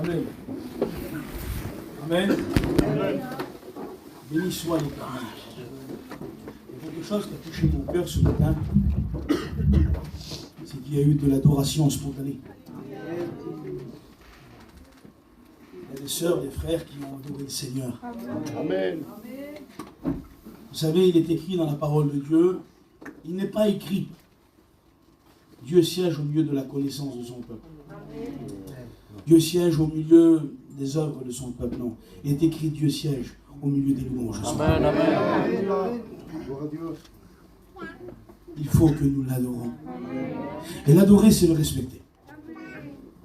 Amen. Amen. Amen. Béni soit l'Éternel. Il y a quelque chose qui a touché mon cœur ce matin, c'est qu'il y a eu de l'adoration spontanée. Il y a des sœurs, des frères qui ont adoré le Seigneur. Amen. Vous savez, il est écrit dans la parole de Dieu, il n'est pas écrit Dieu siège au milieu de la connaissance de son peuple. Dieu siège au milieu des œuvres de son peuple. Non, il est écrit Dieu siège au milieu des louanges. Amen, amen. Il faut que nous l'adorons. Et l'adorer, c'est le respecter.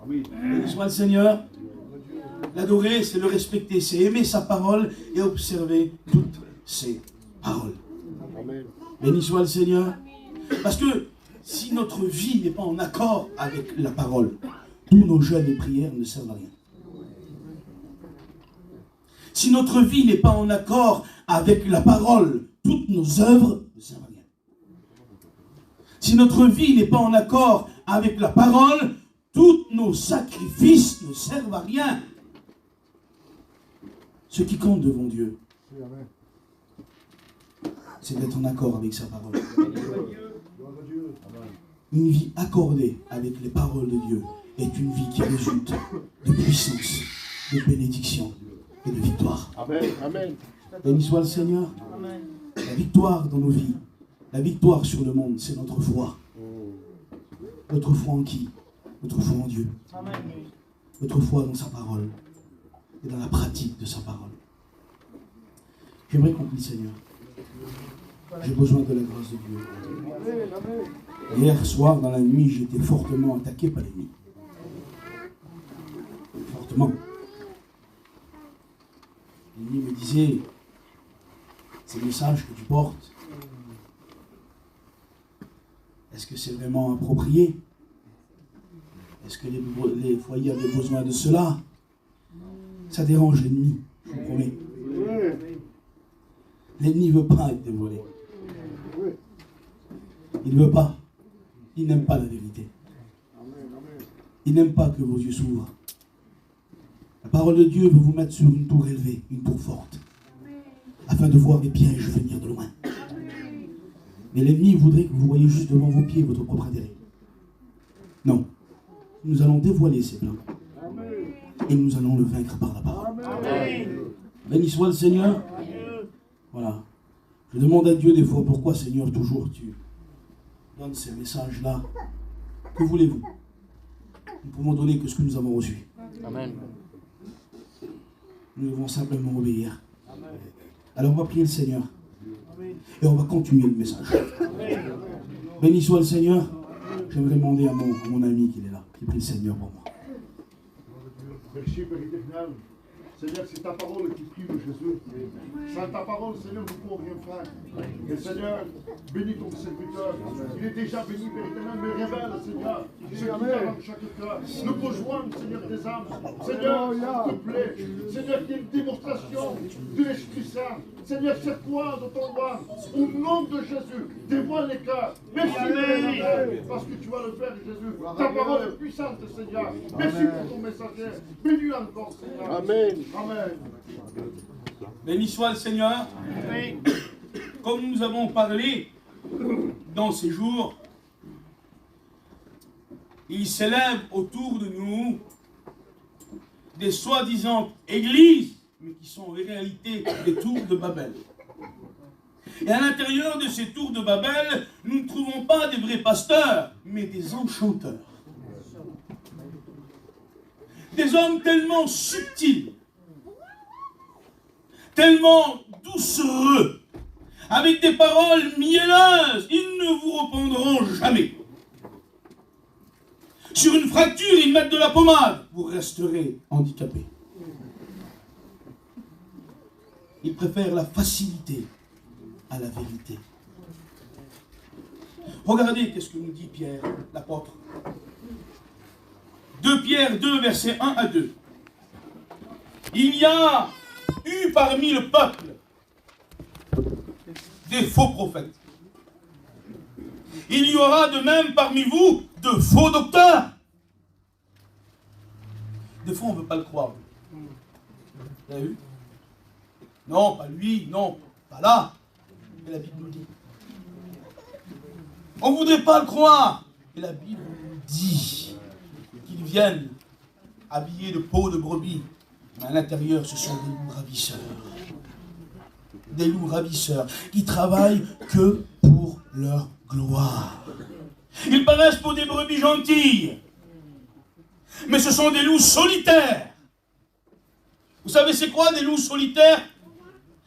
Béni soit le Seigneur. L'adorer, c'est le respecter, c'est aimer sa parole et observer toutes ses paroles. Béni soit le Seigneur. Parce que si notre vie n'est pas en accord avec la parole, tous nos jeûnes et prières ne servent à rien. Si notre vie n'est pas en accord avec la parole, toutes nos œuvres ne servent à rien. Si notre vie n'est pas en accord avec la parole, tous nos sacrifices ne servent à rien. Ce qui compte devant Dieu, c'est d'être en accord avec sa parole. Une vie accordée avec les paroles de Dieu est une vie qui résulte de puissance, de bénédiction et de victoire. Amen. Amen. Béni soit le Seigneur. Amen. La victoire dans nos vies, la victoire sur le monde, c'est notre foi. Notre foi en qui? Notre foi en Dieu. Amen. Notre foi dans sa parole et dans la pratique de sa parole. J'aimerais qu'on prie, Seigneur. J'ai besoin de la grâce de Dieu. Hier soir, dans la nuit, j'ai été fortement attaqué par l'ennemi. Fortement. L'ennemi me disait, ces messages que tu portes, est-ce que c'est vraiment approprié? Est-ce que les foyers avaient besoin de cela? Ça dérange l'ennemi, je vous promets. L'ennemi ne veut pas être dévoilé. Il ne veut pas. Il n'aime pas la vérité. Il n'aime pas que vos yeux s'ouvrent. La parole de Dieu veut vous mettre sur une tour élevée, une tour forte, afin de voir les pièges venir de loin. Mais l'ennemi voudrait que vous voyez juste devant vos pieds votre propre intérêt. Non. Nous allons dévoiler ces plans. Et nous allons le vaincre par la parole. Béni soit le Seigneur. Voilà. Je demande à Dieu des fois, pourquoi Seigneur, toujours tu donnes ces messages-là? Que voulez-vous? Nous pouvons donner que ce que nous avons reçu. Amen. Nous devons simplement obéir. Alors on va prier le Seigneur. Et on va continuer le message. Béni soit le Seigneur. J'aimerais demander à mon ami qui est là, qui prie le Seigneur pour moi. Merci, Père éternel. Seigneur, c'est ta parole qui prie de Jésus. Sans ta parole, Seigneur, nous ne pouvons rien faire. Et Seigneur, bénis ton serviteur. Il est déjà béni, Père éternel, mais révèle, Seigneur, ce qui dans chaque cœur. Nous pouvons joindre, Seigneur, tes âmes. Seigneur, s'il te plaît. Seigneur, qu'il y ait une démonstration de l'Esprit Saint. Seigneur, c'est toi de ton roi. Au nom de Jésus, dévoile les cœurs. Merci, Père éternel, parce que tu vas le faire, Jésus. Ta parole est puissante, Seigneur. Merci pour ton messager. Bénis encore, Seigneur. Amen. Amen. Béni soit le Seigneur. Amen. Comme nous avons parlé dans ces jours, il s'élève autour de nous des soi-disant églises, mais qui sont en réalité des tours de Babel. Et à l'intérieur de ces tours de Babel, nous ne trouvons pas des vrais pasteurs, mais des enchanteurs. Des hommes tellement subtils, tellement doucereux, avec des paroles mielleuses, ils ne vous reprendront jamais. Sur une fracture, ils mettent de la pommade, vous resterez handicapé. Ils préfèrent la facilité à la vérité. Regardez qu'est-ce que nous dit Pierre, l'apôtre. 2 Pierre 2, versets 1 à 2. Il y a eu parmi le peuple des faux prophètes. Il y aura de même parmi vous de faux docteurs, Des fois, on ne veut pas le croire. Vous avez vu? Non, pas lui, non, pas là. Et la Bible nous dit. On ne voudrait pas le croire. Et la Bible nous dit qu'ils viennent habillés de peau de brebis. Mais à l'intérieur, ce sont des loups ravisseurs. Des loups ravisseurs qui travaillent que pour leur gloire. Ils paraissent pour des brebis gentilles. Mais ce sont des loups solitaires. Vous savez c'est quoi des loups solitaires?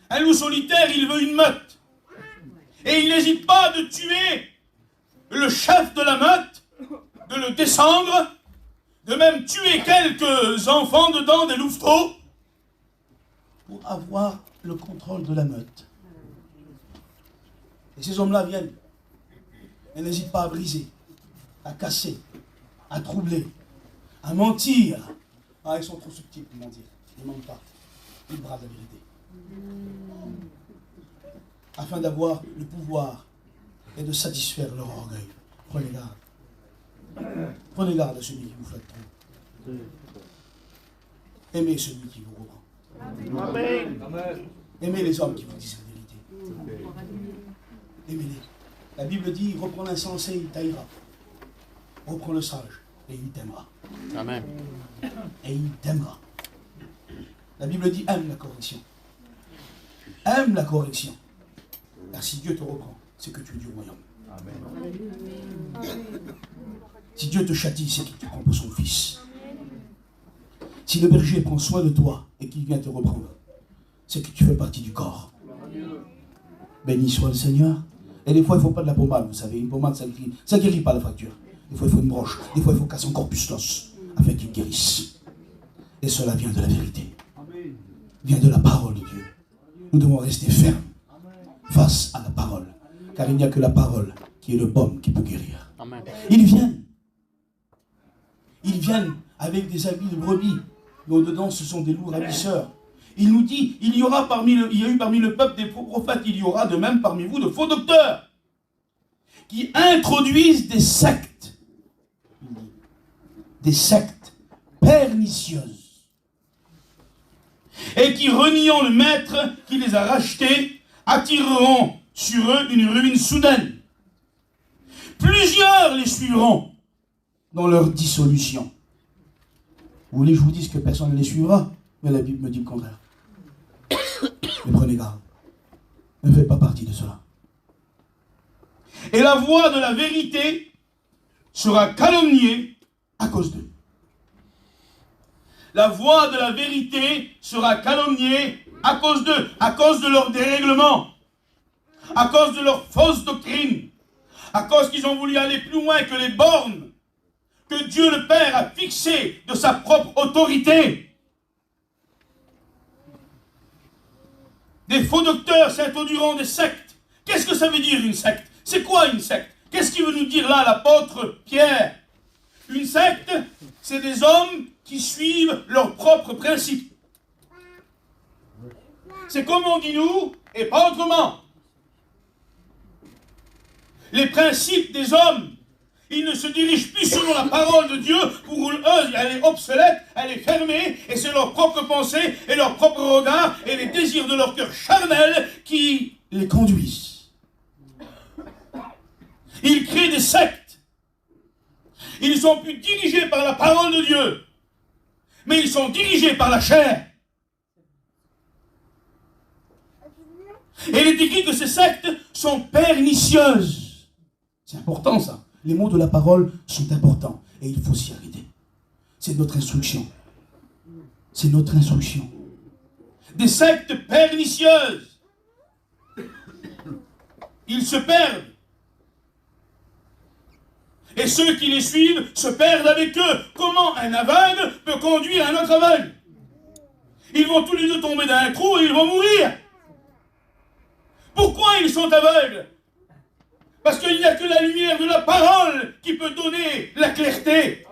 Un loup solitaire, il veut une meute. Et il n'hésite pas de tuer le chef de la meute, de le descendre, de même tuer quelques enfants dedans, des louveteaux, pour avoir le contrôle de la meute. Et ces hommes-là viennent. Ils n'hésitent pas à briser, à casser, à troubler, à mentir. Ah, ils sont trop subtils pour mentir. Ils ne mentent pas. Ils bravent la vérité. Afin d'avoir le pouvoir et de satisfaire leur orgueil. Prenez garde. Prenez garde à celui qui vous flatte trop. Aimez celui qui vous reprend. Amen. Aimez les hommes qui vous disent la vérité. Aimez-les. La Bible dit, reprends l'insensé, il taillera. Reprends le sage, et il t'aimera. Amen. Et il t'aimera. La Bible dit, aime la correction. Aime la correction. Car si Dieu te reprend, c'est que tu es du royaume. Amen. Si Dieu te châtie, c'est qu'il te prend pour son fils. Si le berger prend soin de toi et qu'il vient te reprendre, c'est que tu fais partie du corps. Béni soit le Seigneur. Et des fois, il ne faut pas de la pommade, vous savez. Une pommade, ça ne guérit pas la fracture. Des fois, il faut une broche. Des fois, il faut casser encore plus l'os afin qu'il guérisse. Et cela vient de la vérité. Vient de la parole de Dieu. Nous devons rester fermes face à la parole. Car il n'y a que la parole qui est le baume qui peut guérir. Amen. Ils viennent. Ils viennent avec des habits de brebis. Mais au-dedans, ce sont des loups ravisseurs. Il nous dit, il y a eu parmi le peuple des faux prophètes, il y aura de même parmi vous de faux docteurs qui introduisent des sectes. Des sectes pernicieuses. Et qui, reniant le maître qui les a rachetés, attireront sur eux une ruine soudaine. Plusieurs les suivront dans leur dissolution. Vous voulez que je vous dise que personne ne les suivra? Mais la Bible me dit le contraire. Mais prenez garde. Ne faites pas partie de cela. Et la voix de la vérité sera calomniée à cause d'eux. La voix de la vérité sera calomniée à cause d'eux, à cause de leur dérèglement, à cause de leur fausse doctrine, à cause qu'ils ont voulu aller plus loin que les bornes que Dieu le Père a fixées de sa propre autorité. Des faux docteurs s'introduiront des sectes. Qu'est-ce que ça veut dire une secte? C'est quoi une secte? Qu'est-ce qu'il veut nous dire là l'apôtre Pierre? Une secte, c'est des hommes qui suivent leurs propres principes. C'est comme on dit nous, et pas autrement. Les principes des hommes, ils ne se dirigent plus selon la parole de Dieu. Pour eux, elle est obsolète, elle est fermée, et c'est leur propre pensée, et leur propre regard, et les désirs de leur cœur charnel qui les conduisent. Ils créent des sectes. Ils ne sont plus dirigés par la parole de Dieu, mais ils sont dirigés par la chair. Et il est écrit que ces sectes sont pernicieuses. C'est important ça. Les mots de la parole sont importants et il faut s'y arrêter. C'est notre instruction. C'est notre instruction. Des sectes pernicieuses. Ils se perdent. Et ceux qui les suivent se perdent avec eux. Comment un aveugle peut conduire un autre aveugle? Ils vont tous les deux tomber dans un trou et ils vont mourir. Pourquoi ils sont aveugles? Parce qu'il n'y a que la lumière de la parole qui peut donner la clarté.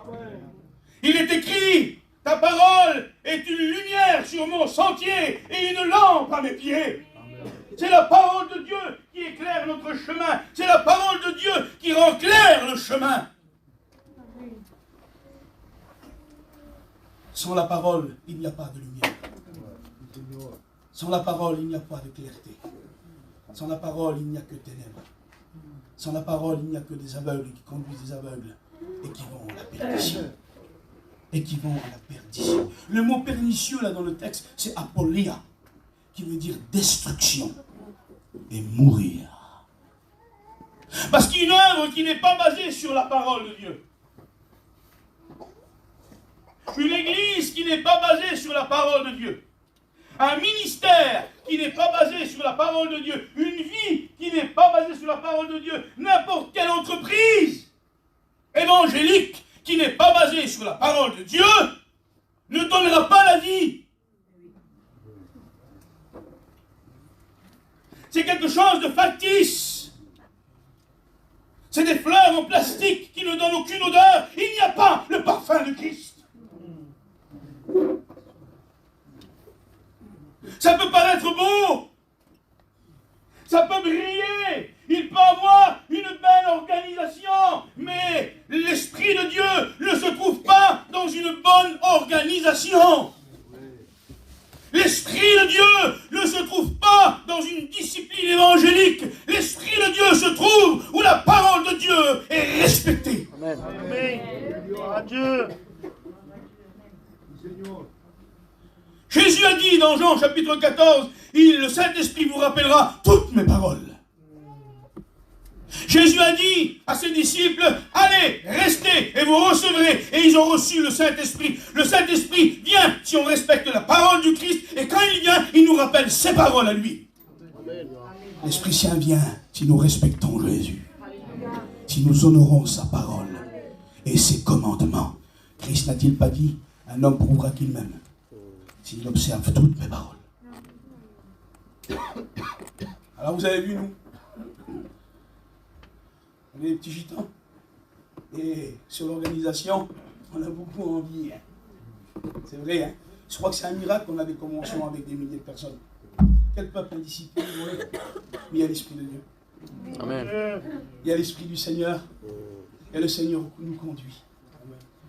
Il est écrit, ta parole est une lumière sur mon sentier et une lampe à mes pieds. C'est la parole de Dieu qui éclaire notre chemin. C'est la parole de Dieu qui rend clair le chemin. Sans la parole, il n'y a pas de lumière. Sans la parole, il n'y a pas de clarté. Sans la parole, il n'y a que ténèbres. Sans la parole, il n'y a que des aveugles qui conduisent des aveugles et qui vont à la perdition. Et qui vont à la perdition. Le mot pernicieux, là, dans le texte, c'est apolia, qui veut dire destruction et mourir. Parce qu'une œuvre qui n'est pas basée sur la parole de Dieu, une église qui n'est pas basée sur la parole de Dieu, un ministère qui n'est pas basé sur la parole de Dieu, une vie qui n'est pas basée sur la parole de Dieu, n'importe quelle entreprise évangélique qui n'est pas basée sur la parole de Dieu ne donnera pas la vie. C'est quelque chose de factice. C'est des fleurs en plastique qui ne donnent aucune odeur. Il n'y a pas le parfum de Christ. Ça peut paraître beau. Ça peut briller. Il peut avoir une belle organisation. Mais l'Esprit de Dieu ne se trouve pas dans une bonne organisation. L'Esprit de Dieu ne se trouve pas dans une discipline évangélique. L'Esprit de Dieu se trouve où la parole de Dieu est respectée. Amen. Adieu. Jésus a dit dans Jean chapitre 14, le Saint-Esprit vous rappellera toutes mes paroles. Jésus a dit à ses disciples, allez, restez et vous recevrez. Et ils ont reçu le Saint-Esprit. Le Saint-Esprit vient si on respecte la parole du Christ. Et quand il vient, il nous rappelle ses paroles à lui. L'Esprit Saint vient si nous respectons Jésus. Si nous honorons sa parole et ses commandements. Christ n'a-t-il pas dit, un homme prouvera qu'il m'aime s'il observe toutes mes paroles. Alors vous avez vu, nous, on est des petits gitans. Et sur l'organisation, on a beaucoup envie. C'est vrai, hein. Je crois que c'est un miracle qu'on a des conventions avec des milliers de personnes. Quel peuple indiscipliné, mais il y a l'Esprit de Dieu. Amen. Il y a l'Esprit du Seigneur. Et le Seigneur nous conduit.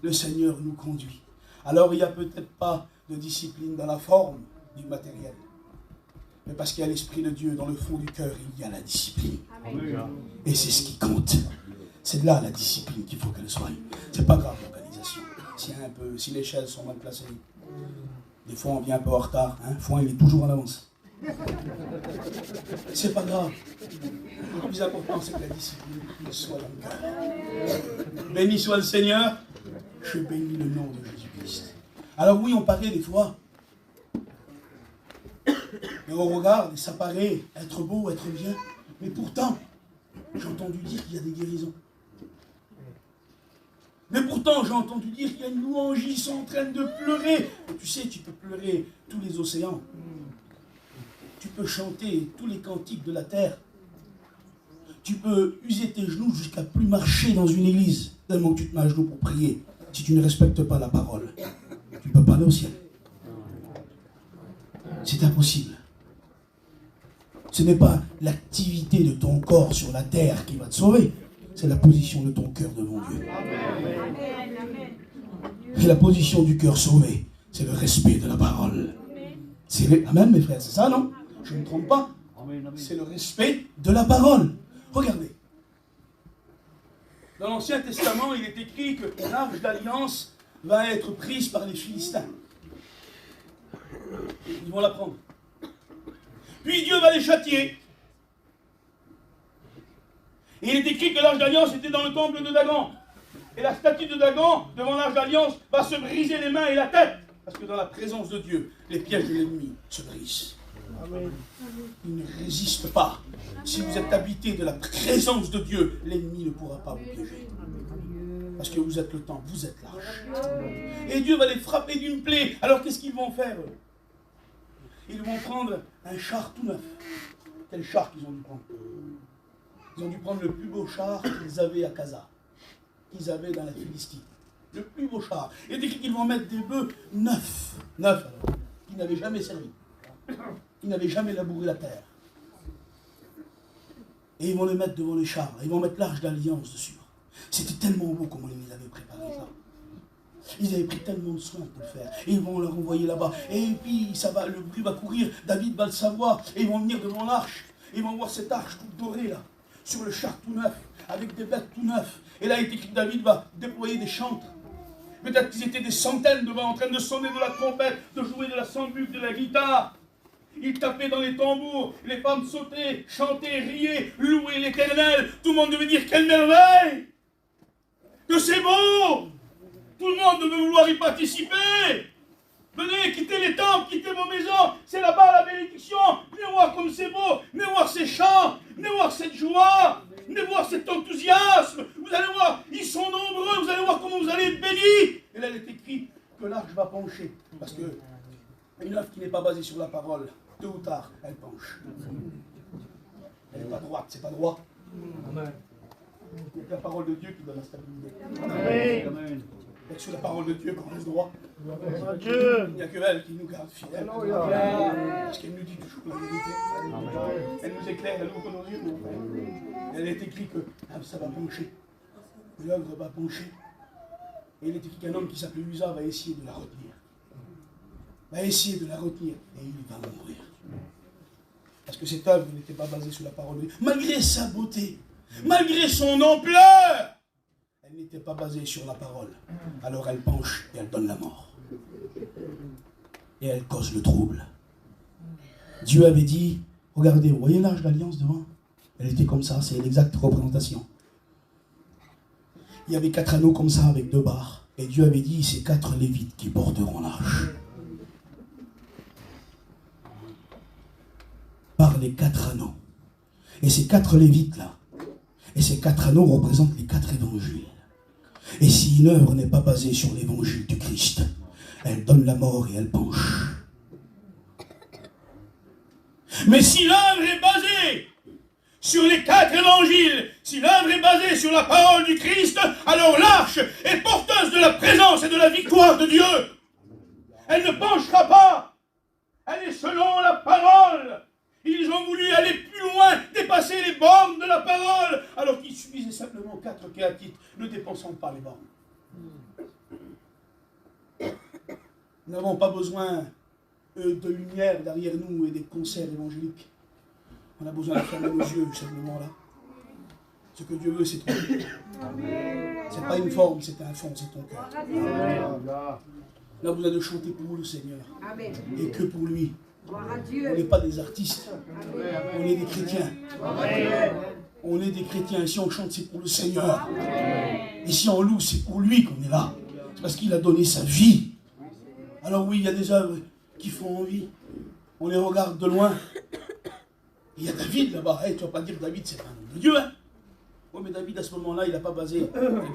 Le Seigneur nous conduit. Alors il n'y a peut-être pas de discipline dans la forme du matériel. Mais parce qu'il y a l'Esprit de Dieu dans le fond du cœur, il y a la discipline. Amen. Et c'est ce qui compte. C'est là la discipline qu'il faut qu'elle soit. C'est pas grave l'organisation. Si les chaises sont mal placées, des fois on vient un peu en retard. Hein, Foin, il est toujours en avance. C'est pas grave. Le plus important, c'est que la discipline soit dans le cœur. Béni soit le Seigneur. Je bénis le nom de Jésus-Christ. Alors oui, on paraît des fois. Et on regarde et ça paraît être beau, être bien. Mais pourtant, j'ai entendu dire qu'il y a des guérisons. Mais pourtant, j'ai entendu dire qu'il y a une louange, ils sont en train de pleurer. Et tu sais, tu peux pleurer tous les océans. Tu peux chanter tous les cantiques de la terre. Tu peux user tes genoux jusqu'à plus marcher dans une église, tellement que tu te mets à genoux pour prier. Si tu ne respectes pas la parole, tu ne peux pas aller au ciel. C'est impossible. Ce n'est pas l'activité de ton corps sur la terre qui va te sauver. C'est la position de ton cœur devant Dieu. Et la position du cœur sauvé, c'est le respect de la parole. Amen, mes frères, c'est ça, non? Je ne me trompe pas. C'est le respect de la parole. Regardez. Dans l'Ancien Testament, il est écrit que l'arche d'alliance va être prise par les Philistins. Ils vont la prendre. Puis Dieu va les châtier. Et il est écrit que l'arche d'alliance était dans le temple de Dagon. Et la statue de Dagon, devant l'arche d'alliance, va se briser les mains et la tête. Parce que dans la présence de Dieu, les pièges de l'ennemi se brisent. Amen. Il ne résiste pas. Si vous êtes habité de la présence de Dieu, l'ennemi ne pourra pas vous piéger. Parce que vous êtes le temps, vous êtes l'arche. Et Dieu va les frapper d'une plaie. Alors qu'est-ce qu'ils vont faire? Ils vont prendre un char tout neuf. Quel char qu'ils ont dû prendre? Ils ont dû prendre le plus beau char qu'ils avaient à Gaza, qu'ils avaient dans la Philistie. Le plus beau char. Et dès qu'ils vont mettre des bœufs neufs, alors, qui n'avaient jamais servi, qui n'avaient jamais labouré la terre. Et ils vont les mettre devant les chars. Ils vont mettre l'arche d'alliance dessus. C'était tellement beau comment ils l'avaient préparé ça. Ils avaient pris tellement de soin pour le faire. Et ils vont leur envoyer là-bas. Et puis, le bruit va courir. David va le savoir. Et ils vont venir devant l'arche. Ils vont voir cette arche toute dorée là, sur le char tout neuf, avec des bêtes tout neufs. Et là, il est écrit que David va déployer des chantres. Peut-être qu'ils étaient des centaines devant, en train de sonner de la trompette, de jouer de la sambuque, de la guitare. Ils tapaient dans les tambours, les femmes sautaient, chantaient, riaient, louaient l'Éternel. Tout le monde devait dire quelle merveille, que c'est beau. Tout le monde devait vouloir y participer. Venez, quittez les temples, quittez vos maisons. C'est là-bas la bénédiction. Venez voir comme c'est beau. Venez voir ces chants. Venez voir cette joie. Venez voir cet enthousiasme. Vous allez voir, ils sont nombreux. Vous allez voir comment vous allez être bénis. Et là, il est écrit que l'arche va pencher. Parce que une œuvre qui n'est pas basée sur la parole, tôt ou tard, elle penche. Elle n'est pas droite, c'est pas droit. Amen. Il n'y a que la parole de Dieu qui donne la stabilité. Amen. Il n'y a que sur la parole de Dieu qu'on reste droit. Il n'y a que elle qui nous garde fidèles. Parce qu'elle nous dit toujours la vérité. Elle nous éclaire, elle ouvre nos yeux. Elle est écrit que ça va pencher. L'œuvre va pencher. Et il est écrit qu'un homme qui s'appelle Usa va essayer de la retenir. Va essayer de la retenir. Et il va mourir. Parce que cette œuvre n'était pas basée sur la parole de Dieu. Malgré sa beauté, malgré son ampleur, elle n'était pas basée sur la parole. Alors elle penche et elle donne la mort. Et elle cause le trouble. Dieu avait dit, regardez, vous voyez l'arche d'alliance devant? Elle était comme ça, c'est l'exacte représentation. Il y avait 4 anneaux comme ça avec 2 barres. Et Dieu avait dit, c'est 4 lévites qui porteront l'arche. Par les 4 anneaux. Et ces 4 lévites là, et ces 4 anneaux représentent les 4 évangiles. Et si une œuvre n'est pas basée sur l'évangile du Christ, elle donne la mort et elle penche. Mais si l'œuvre est basée sur les 4 évangiles, si l'œuvre est basée sur la parole du Christ, alors l'arche est porteuse de la présence et de la victoire de Dieu. Elle ne penchera pas. Elle est selon la parole. Ils ont voulu aller plus loin, dépasser les bornes de la parole, alors qu'il suffisait simplement 4 kéatites, ne dépensant pas les bornes. Nous n'avons pas besoin de lumière derrière nous et des concerts évangéliques. On a besoin de fermer nos yeux simplement là. Ce que Dieu veut, c'est ton cœur. Ce n'est pas une forme, c'est un fond, c'est ton cœur. On a besoin de chanter pour le Seigneur. Amen. Et que pour lui. On n'est pas des artistes. Amen. On est des chrétiens. Amen. On est des chrétiens. Et si on chante, c'est pour le Seigneur. Amen. Et si on loue, c'est pour lui qu'on est là. C'est parce qu'il a donné sa vie. Alors oui, il y a des œuvres qui font envie. On les regarde de loin. Il y a David là-bas. Hey, tu ne vas pas dire que David, c'est un homme de Dieu. Hein? Oui, mais David, à ce moment-là, il n'a pas basé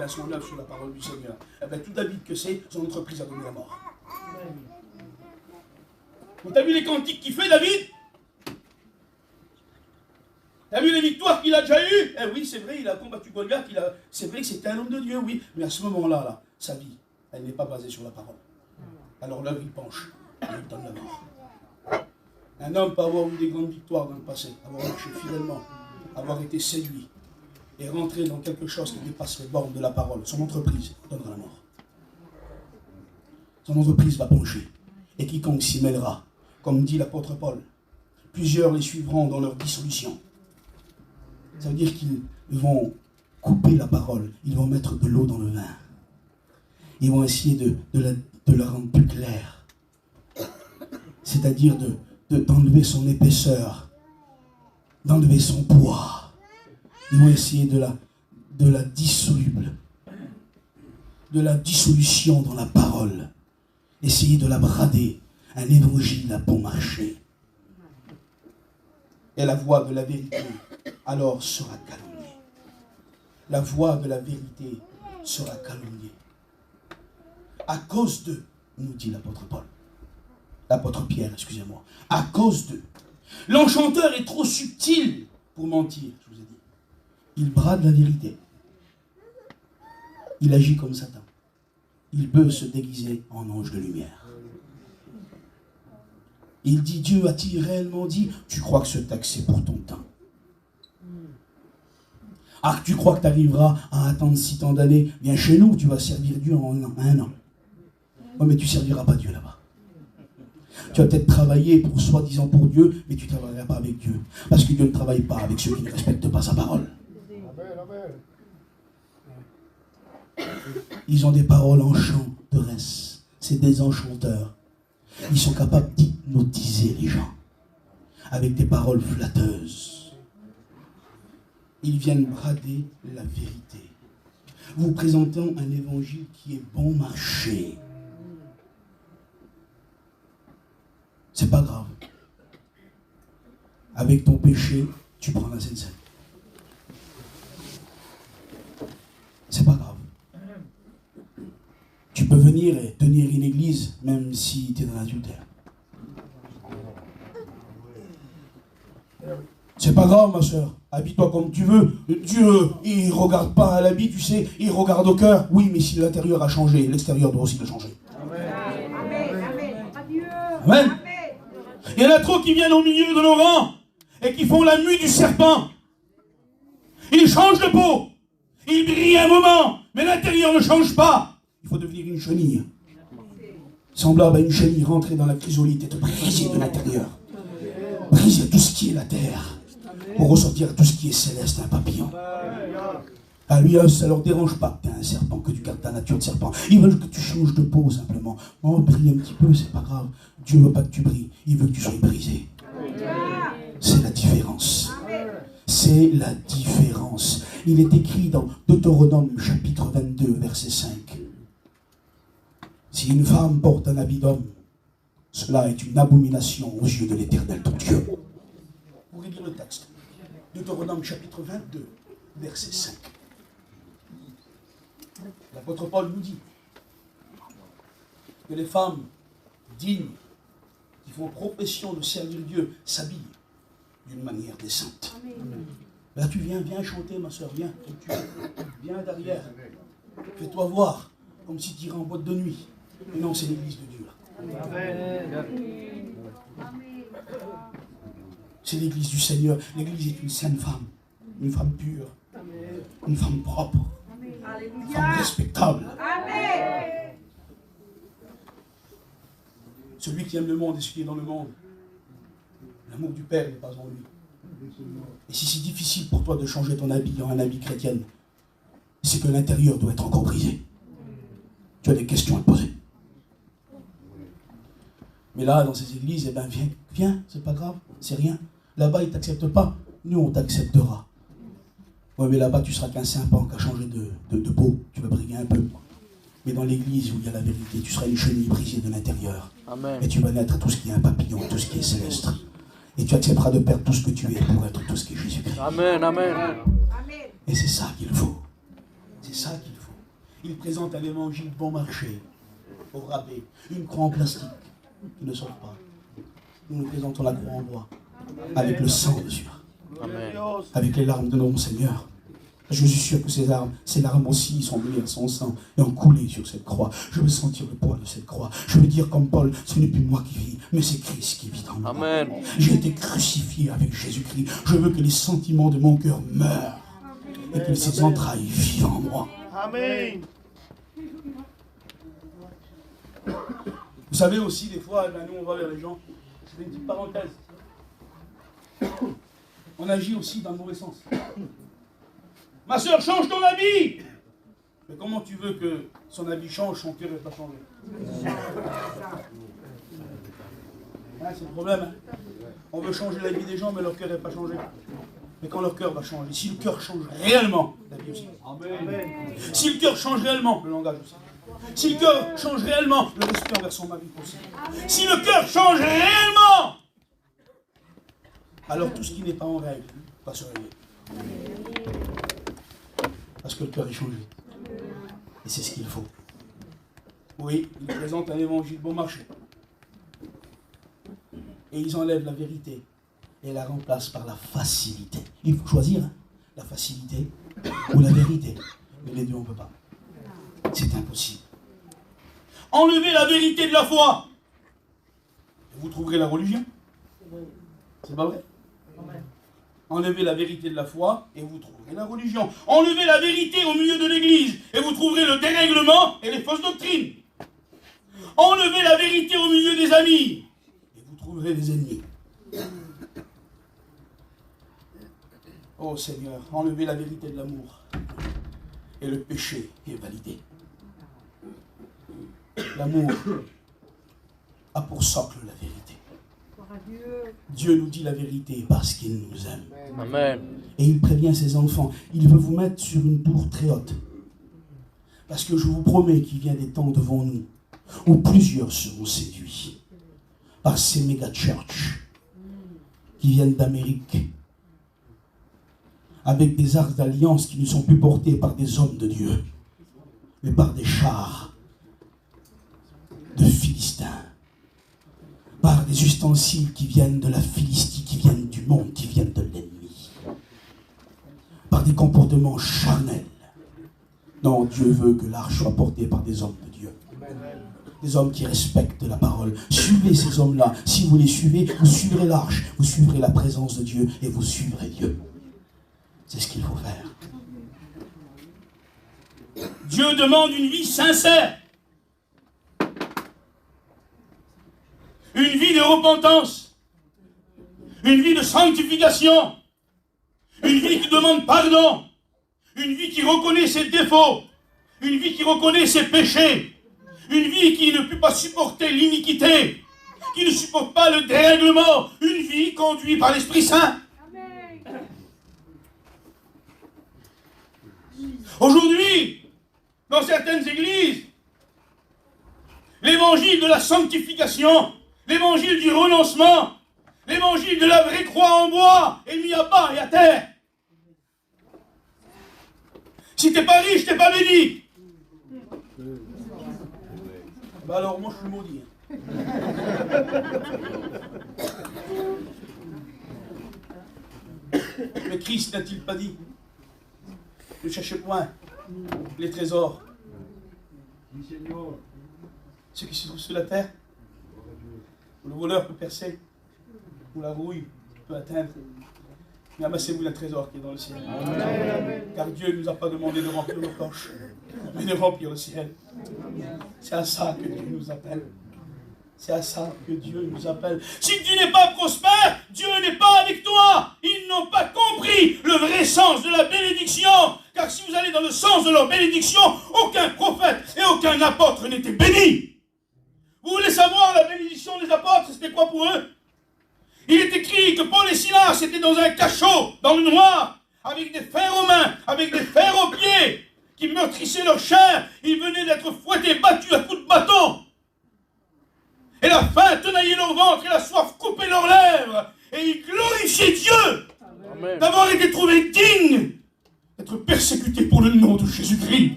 son œuvre sur la parole du Seigneur. Eh bien, tout David que c'est, son entreprise a donné la mort. Tu as vu les cantiques qu'il fait, David? Tu as vu les victoires qu'il a déjà eues? Eh oui, c'est vrai, il a combattu Goliath, c'est vrai que c'était un homme de Dieu, oui. Mais à ce moment-là, là, sa vie, elle n'est pas basée sur la parole. Alors l'œuvre, il penche, et il donne la mort. Un homme peut avoir eu des grandes victoires dans le passé, avoir marché fidèlement, avoir été séduit, et rentrer dans quelque chose qui dépasse les bornes de la parole. Son entreprise donnera la mort. Son entreprise va pencher. Et quiconque s'y mêlera, comme dit l'apôtre Paul, plusieurs les suivront dans leur dissolution. Ça veut dire qu'ils vont couper la parole, ils vont mettre de l'eau dans le vin. Ils vont essayer de la rendre plus claire. C'est-à-dire d'enlever son épaisseur, d'enlever son poids. Ils vont essayer de la dissoluble, de la dissolution dans la parole. Essayer de la brader. Un évangile à bon marché. Et la voix de la vérité, alors sera calomniée. La voix de la vérité sera calomniée. À cause d'eux, nous dit l'apôtre Paul. L'apôtre Pierre, excusez-moi. À cause d'eux. L'enchanteur est trop subtil pour mentir, je vous ai dit. Il brade la vérité. Il agit comme Satan. Il peut se déguiser en ange de lumière. Il dit, Dieu a-t-il réellement dit, tu crois que ce texte c'est pour ton temps? Ah, tu crois que tu arriveras à attendre si tant d'années? Viens chez nous, tu vas servir Dieu en un an. Oh, mais tu ne serviras pas Dieu là-bas. Tu vas peut-être travailler pour soi-disant pour Dieu, mais tu ne travailleras pas avec Dieu. Parce que Dieu ne travaille pas avec ceux qui ne respectent pas sa parole. Ils ont des paroles enchanteresses. C'est des enchanteurs. Ils sont capables d'hypnotiser les gens avec des paroles flatteuses. Ils viennent brader la vérité. Vous présentant un évangile qui est bon marché. C'est pas grave. Avec ton péché, tu prends la Sainte-Seine. C'est pas grave. Tu peux venir et tenir une église, même si tu es dans l'adultère. C'est pas grave, ma soeur. Habille-toi comme tu veux. Dieu, il ne regarde pas à l'habit, tu sais, il regarde au cœur. Oui, mais si l'intérieur a changé, l'extérieur doit aussi le changer. Amen. Il y en a trop qui viennent au milieu de nos rangs et qui font la mue du serpent. Ils changent de peau. Ils brillent un moment, mais l'intérieur ne change pas. Il faut devenir une chenille. Semblable à une chenille rentrée dans la chrysolite et te briser de l'intérieur. Briser tout ce qui est la terre. Pour ressortir tout ce qui est céleste, un papillon. À lui, ça ne leur dérange pas que tu es un serpent, que tu gardes ta nature de serpent. Ils veulent que tu changes de peau, simplement. Oh, brille un petit peu, c'est pas grave. Dieu ne veut pas que tu brilles, il veut que tu sois brisé. C'est la différence. C'est la différence. Il est écrit dans Deutéronome, chapitre 22, verset 5. Si une femme porte un habit d'homme, cela est une abomination aux yeux de l'Éternel, ton Dieu. Vous pourrez lire le texte. Deutéronome, chapitre 22, verset 5. L'apôtre Paul nous dit que les femmes dignes, qui font profession de servir Dieu, s'habillent d'une manière décente. Là, tu viens chanter, ma soeur, viens. Viens derrière. Fais-toi voir, comme si tu irais en boîte de nuit. Mais non, c'est l'église de Dieu. C'est l'église du Seigneur. L'église est une sainte femme. Une femme pure. Une femme propre. Une femme respectable. Celui qui aime le monde et ce qui est dans le monde, l'amour du Père n'est pas en lui. Et si c'est difficile pour toi de changer ton habit en un habit chrétien, c'est que l'intérieur doit être encore brisé. Tu as des questions à te poser. Mais là, dans ces églises, eh ben, viens, c'est pas grave, c'est rien. Là-bas, ils ne t'acceptent pas. Nous, on t'acceptera. Ouais, mais là-bas, tu seras qu'un serpent qui a changé de peau. Tu vas briller un peu. Mais dans l'église où il y a la vérité, tu seras une chenille brisée de l'intérieur. Amen. Et tu vas naître à tout ce qui est un papillon, tout ce qui est céleste. Et tu accepteras de perdre tout ce que tu es pour être tout ce qui est Jésus-Christ. Amen, amen. Et c'est ça qu'il faut. C'est ça qu'il faut. Il présente un évangile bon marché, au rabais, une croix en plastique qui ne sauve pas. Nous nous présentons la croix en bois, avec le sang dessus, avec les larmes de notre Seigneur. Je suis sûr que ces larmes aussi sont mêlées à son sang et ont coulé sur cette croix. Je veux sentir le poids de cette croix. Je veux dire comme Paul, ce n'est plus moi qui vis, mais c'est Christ qui vit en moi. Amen. J'ai été crucifié avec Jésus-Christ. Je veux que les sentiments de mon cœur meurent et que ses entrailles vivent en moi. Amen. Vous savez aussi, des fois, nous on va vers les gens, je fais une petite parenthèse. On agit aussi dans le mauvais sens. Ma soeur, change ton habit! Mais comment tu veux que son habit change, son cœur n'est pas changé? Hein, c'est le problème. Hein? On veut changer la vie des gens, mais leur cœur n'est pas changé. Mais quand leur cœur va changer, si le cœur change réellement, la vie aussi. Amen. Si le cœur change réellement, le langage aussi. Si le cœur change réellement, le respect envers son mari aussi. Si le cœur change réellement, alors tout ce qui n'est pas en règle va se régler. Parce que le cœur est changé. Et c'est ce qu'il faut. Oui, ils présentent un évangile bon marché. Et ils enlèvent la vérité et la remplacent par la facilité. Il faut choisir hein, la facilité ou la vérité. Mais les deux, on ne peut pas. C'est impossible. Enlevez la vérité de la foi. Et vous trouverez la religion. C'est pas vrai? Enlevez la vérité de la foi et vous trouverez la religion. Enlevez la vérité au milieu de l'église et vous trouverez le dérèglement et les fausses doctrines. Enlevez la vérité au milieu des amis et vous trouverez des ennemis. Oh Seigneur, enlevez la vérité de l'amour et le péché est validé. L'amour a pour socle la vérité. Dieu nous dit la vérité parce qu'il nous aime. Amen. Et il prévient ses enfants. Il veut vous mettre sur une tour très haute. Parce que je vous promets qu'il vient des temps devant nous où plusieurs seront séduits par ces méga churches qui viennent d'Amérique avec des arcs d'alliance qui ne sont plus portés par des hommes de Dieu, mais par des chars de Philistins, par des ustensiles qui viennent de la Philistie, qui viennent du monde, qui viennent de l'ennemi, par des comportements charnels. Non, Dieu veut que l'arche soit portée par des hommes de Dieu. Des hommes qui respectent la parole. Suivez ces hommes-là. Si vous les suivez, vous suivrez l'arche, vous suivrez la présence de Dieu et vous suivrez Dieu. C'est ce qu'il faut faire. Dieu demande une vie sincère. Une vie de repentance. Une vie de sanctification. Une vie qui demande pardon. Une vie qui reconnaît ses défauts. Une vie qui reconnaît ses péchés. Une vie qui ne peut pas supporter l'iniquité. Qui ne supporte pas le dérèglement. Une vie conduite par l'Esprit Saint. Aujourd'hui, dans certaines églises, l'évangile de la sanctification, l'évangile du renoncement, l'évangile de la vraie croix en bois est mis à bas et à terre. Si t'es pas riche, t'es pas béni. Bah alors moi je suis maudit. Mais Christ n'a-t-il pas dit: ne cherchez point les trésors, ceux qui se trouvent sur la terre, où le voleur peut percer, où la rouille peut atteindre. Mais amassez-vous le trésor qui est dans le ciel. Amen. Car Dieu ne nous a pas demandé de remplir nos poches, mais de remplir le ciel. C'est à ça que Dieu nous appelle. C'est à ça que Dieu nous appelle. Si tu n'es pas prospère, Dieu n'est pas avec toi. Ils n'ont pas compris le vrai sens de la bénédiction. Car si vous allez dans le sens de leur bénédiction, aucun prophète et aucun apôtre n'était béni. Vous voulez savoir la bénédiction des apôtres, c'était quoi pour eux? Il est écrit que Paul et Silas étaient dans un cachot, dans le noir, avec des fers aux mains, avec des fers aux pieds, qui meurtrissaient leur chair. Ils venaient d'être fouettés, battus à coups de bâton. Et la faim tenaillait leur ventre et la soif coupait leurs lèvres. Et ils glorifiaient Dieu d'avoir été trouvés dignes d'être persécutés pour le nom de Jésus-Christ.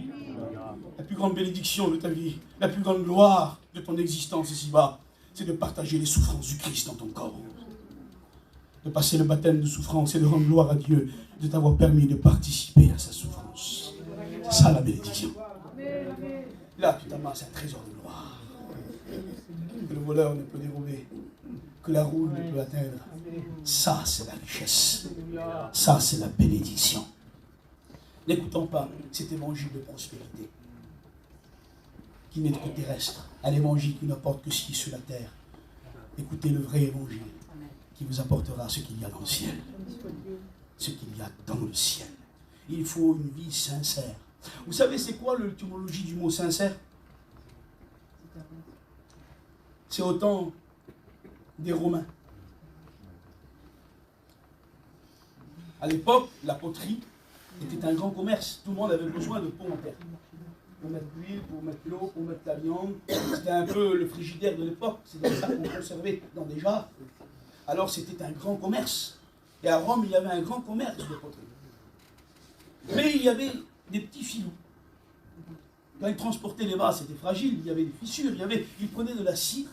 La plus grande bénédiction de ta vie, la plus grande gloire de ton existence ici-bas, c'est de partager les souffrances du Christ dans ton corps. De passer le baptême de souffrance et de rendre gloire à Dieu, de t'avoir permis de participer à sa souffrance. C'est ça la bénédiction. Là, tu t'amasses un trésor de gloire. Que le voleur ne peut dérober, que la roue ne peut atteindre. Ça, c'est la richesse. Ça, c'est la bénédiction. N'écoutons pas cet évangile de prospérité, qui n'est que terrestre, un évangile qui n'apporte que ce qui est sur la terre. Écoutez le vrai évangile, qui vous apportera ce qu'il y a dans le ciel. Ce qu'il y a dans le ciel. Il faut une vie sincère. Vous savez, c'est quoi l'étymologie du mot sincère? C'est au temps des Romains. À l'époque, la poterie était un grand commerce. Tout le monde avait besoin de pots en terre. Pour mettre l'huile, pour mettre l'eau, pour mettre la viande. C'était un peu le frigidaire de l'époque. C'est dans ça qu'on conservait dans des jarres. Alors c'était un grand commerce. Et à Rome, il y avait un grand commerce de poterie. Mais il y avait des petits filous. Quand ils transportaient les vases, c'était fragile, il y avait des fissures. Ils prenaient de la cire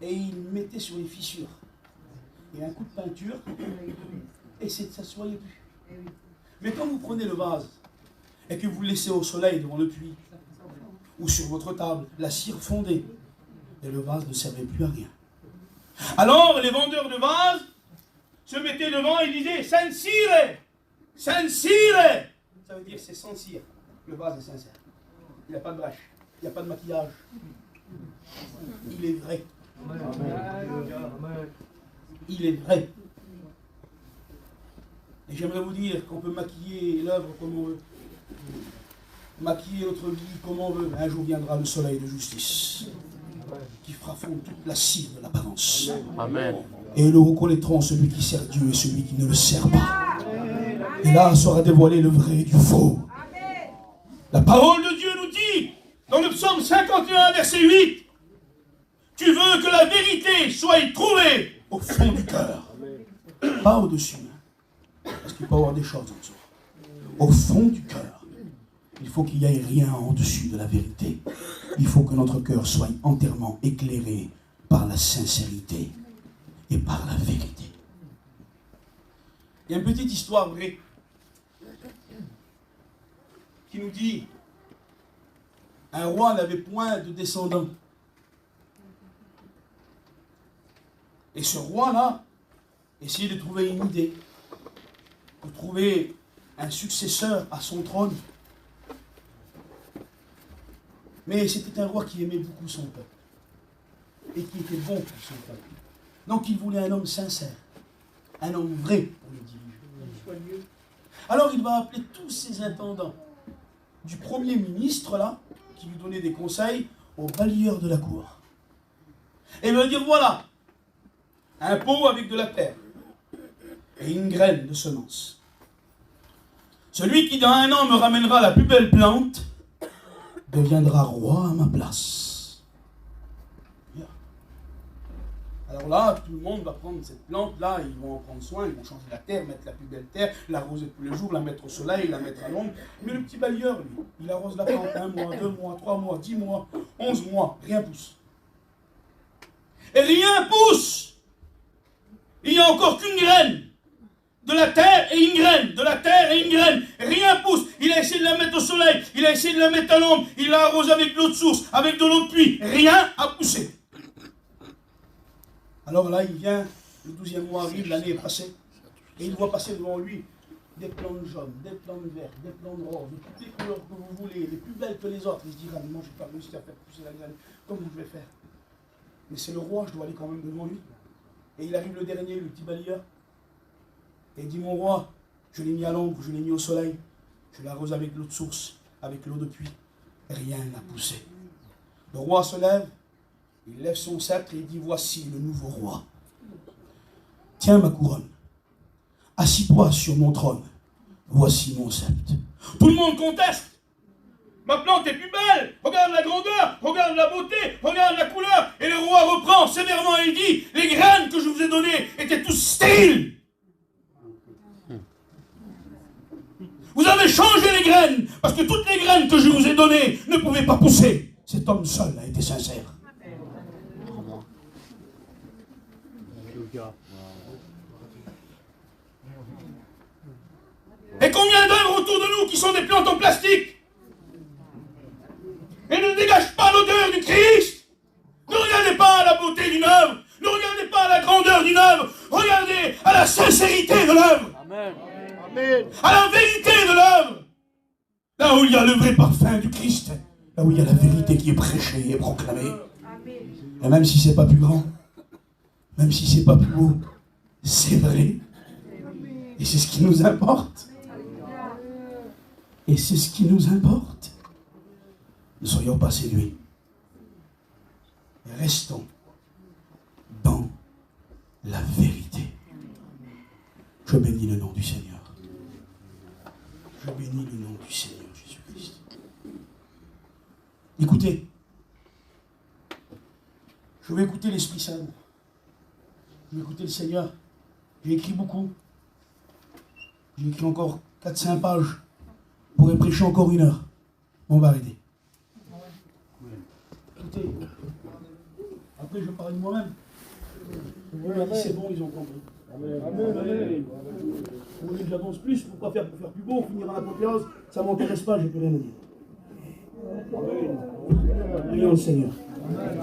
et ils mettaient sur les fissures. Et un coup de peinture, et ça ne se voyait plus. Mais quand vous prenez le vase et que vous le laissez au soleil devant le puits, ou sur votre table, la cire fondait, et le vase ne servait plus à rien. Alors les vendeurs de vases se mettaient devant et disaient « San Sire! San Sire !» Ça veut dire c'est sans cire. Le vase est sincère. Il n'a pas de brèche. il n'y a pas de maquillage. Il est vrai. Il est vrai. Et j'aimerais vous dire qu'on peut maquiller l'œuvre comme on veut. Maquiller notre vie comme on veut. Un jour viendra le soleil de justice qui fera fondre toute la cire de l'apparence. Amen. Et nous reconnaîtrons celui qui sert Dieu et celui qui ne le sert pas. Et là sera dévoilé le vrai du faux. La parole de Dieu nous dit, dans le psaume 51, verset 8, tu veux que la vérité soit trouvée au fond du cœur. Pas au-dessus. Parce qu'il peut y avoir des choses en dessous. Au fond du cœur. Il faut qu'il n'y ait rien en dessus de la vérité. Il faut que notre cœur soit entièrement éclairé par la sincérité et par la vérité. Il y a une petite histoire vraie qui nous dit un roi n'avait point de descendants. Et ce roi-là essayait de trouver une idée, de trouver un successeur à son trône. Mais c'était un roi qui aimait beaucoup son peuple et qui était bon pour son peuple. Donc il voulait un homme sincère, un homme vrai pour le diriger. Alors il va appeler tous ses intendants, du premier ministre là, qui lui donnait des conseils, au balayeur de la cour. Et il va dire voilà, un pot avec de la terre et une graine de semence. Celui qui dans un an me ramènera la plus belle plante deviendra roi à ma place. Alors là, tout le monde va prendre cette plante-là, ils vont en prendre soin, ils vont changer la terre, mettre la plus belle terre, l'arroser tous les jours, la mettre au soleil, la mettre à l'ombre. Mais le petit balayeur, lui, il arrose la plante 1 mois, 2 mois, 3 mois, 10 mois, 11 mois, rien pousse. Et rien pousse. Il n'y a encore qu'une graine. De la terre et une graine, de la terre et une graine. Rien pousse. Il a essayé de la mettre au soleil, il a essayé de la mettre à l'ombre, il l'a arrosé avec de l'eau de source, avec de l'eau de pluie. Rien a poussé. Alors là, il vient, le 12e mois arrive, l'année est passée, et il voit passer devant lui des plantes jaunes, des plantes vertes, des plantes roses, de toutes les couleurs que vous voulez, les plus belles que les autres. Il se dit, ah, moi, je n'ai pas réussi à faire pousser la graine, comment je vais faire? Mais c'est le roi, je dois aller quand même devant lui. Et il arrive le dernier, le petit balayeur, et il dit, mon roi, je l'ai mis à l'ombre, je l'ai mis au soleil, je l'arrose avec l'eau de source, avec l'eau de pluie, rien n'a poussé. Le roi se lève, il lève son sceptre et il dit, voici le nouveau roi. Tiens ma couronne, assis-toi sur mon trône, voici mon sceptre. Tout le monde conteste. Ma plante est plus belle, regarde la grandeur, regarde la beauté, regarde la couleur. Et le roi reprend sévèrement et il dit, les graines que je vous ai données étaient tous stériles. Vous avez changé les graines, parce que toutes les graines que je vous ai données ne pouvaient pas pousser. Cet homme seul a été sincère. Et combien d'œuvres autour de nous qui sont des plantes en plastique et ne dégagent pas l'odeur du Christ. Ne regardez pas à la beauté d'une œuvre, ne regardez pas à la grandeur d'une œuvre, regardez à la sincérité de l'œuvre. Amen. À la vérité de l'œuvre. Là où il y a le vrai parfum du Christ, là où il y a la vérité qui est prêchée et proclamée. Et même si c'est pas plus grand, même si c'est pas plus beau, c'est vrai. Et c'est ce qui nous importe. Et c'est ce qui nous importe. Ne soyons pas séduits. Restons dans la vérité. Je bénis le nom du Seigneur. Je bénis le nom du Seigneur Jésus-Christ. Écoutez. Je vais écouter l'Esprit Saint. Je vais écouter le Seigneur. J'ai écrit beaucoup. J'ai écrit encore 4-5 pages. Je pourrais prêcher encore 1 heure. On va arrêter. Écoutez. Après, je parle de moi-même. C'est bon, ils ont compris. Amen. Vous voulez que j'avance plus? Pourquoi faire pour faire plus beau, finir en apothéose? Ça ne m'intéresse pas, je n'ai plus rien à dire. Prions le Seigneur. Amen.